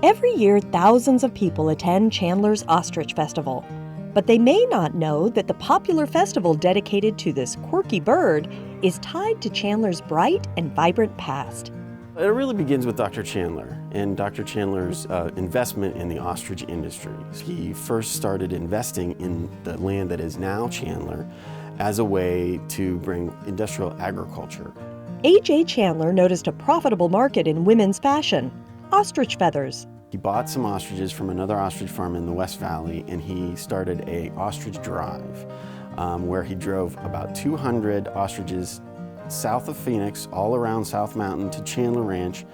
Every year, thousands of people attend Chandler's Ostrich Festival. But they may not know that the popular festival dedicated to this quirky bird is tied to Chandler's bright and vibrant past. It really begins with Dr. Chandler and Dr. Chandler's investment in the ostrich industry. He first started investing in the land that is now Chandler as a way to bring industrial agriculture. A.J. Chandler noticed a profitable market in women's fashion, ostrich feathers. He bought some ostriches from another ostrich farm in the West Valley, and he started a ostrich drive where he drove about 200 ostriches south of Phoenix, all around South Mountain to Chandler Ranch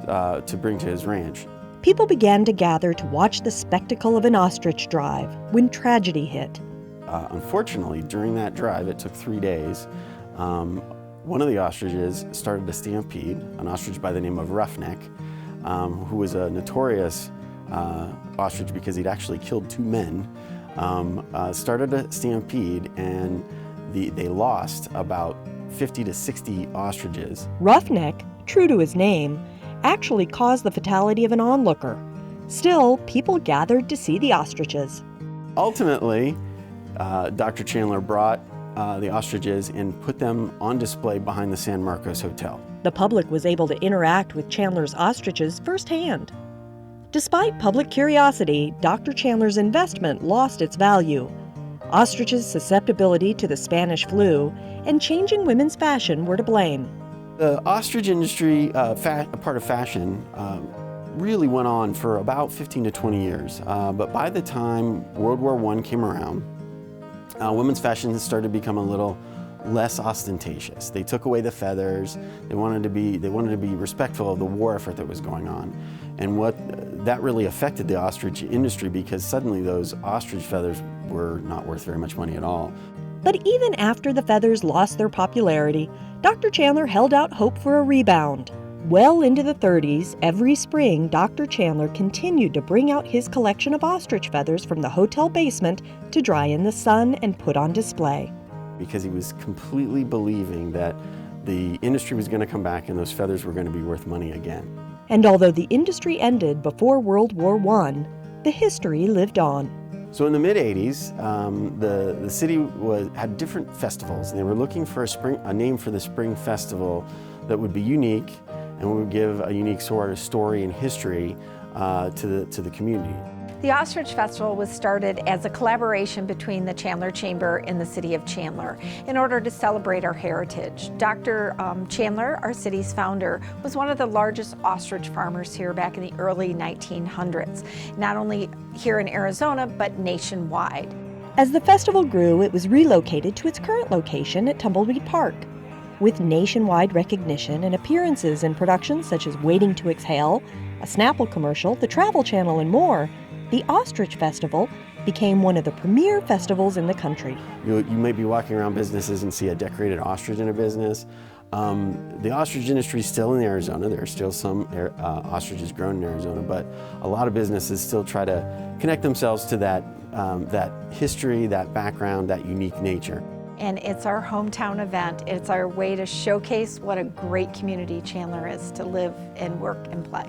to bring to his ranch. People began to gather to watch the spectacle of an ostrich drive when tragedy hit. Unfortunately, during that drive, it took 3 days, one of the ostriches started a stampede, an ostrich by the name of Roughneck, who was a notorious ostrich because he'd actually killed 2 men, started a stampede, and they lost about 50 to 60 ostriches. Roughneck, true to his name, actually caused the fatality of an onlooker. Still, people gathered to see the ostriches. Ultimately, Dr. Chandler brought the ostriches and put them on display behind the San Marcos Hotel. The public was able to interact with Chandler's ostriches firsthand. Despite public curiosity, Dr. Chandler's investment lost its value. Ostriches' susceptibility to the Spanish flu and changing women's fashion were to blame. The ostrich industry, part of fashion, really went on for about 15 to 20 years. But by the time World War I came around, women's fashion started to become a little less ostentatious. They took away the feathers. They wanted to be respectful of the war effort that was going on. And that really affected the ostrich industry because suddenly those ostrich feathers were not worth very much money at all. But even after the feathers lost their popularity, Dr. Chandler held out hope for a rebound. Well into the 30s, every spring, Dr. Chandler continued to bring out his collection of ostrich feathers from the hotel basement to dry in the sun and put on display. Because he was completely believing that the industry was going to come back and those feathers were going to be worth money again. And although the industry ended before World War I, the history lived on. So in the mid-'80s, the city had different festivals, and they were looking for a name for the spring festival that would be unique and would give a unique sort of story and history to the community. The Ostrich Festival was started as a collaboration between the Chandler Chamber and the City of Chandler in order to celebrate our heritage. Dr. Chandler, our city's founder, was one of the largest ostrich farmers here back in the early 1900s, not only here in Arizona, but nationwide. As the festival grew, it was relocated to its current location at Tumbleweed Park. With nationwide recognition and appearances in productions such as Waiting to Exhale, a Snapple commercial, the Travel Channel, and more, the Ostrich Festival became one of the premier festivals in the country. You may be walking around businesses and see a decorated ostrich in a business. The ostrich industry is still in Arizona. There are still some ostriches grown in Arizona, but a lot of businesses still try to connect themselves to that history, that background, that unique nature. And it's our hometown event. It's our way to showcase what a great community Chandler is to live and work and play.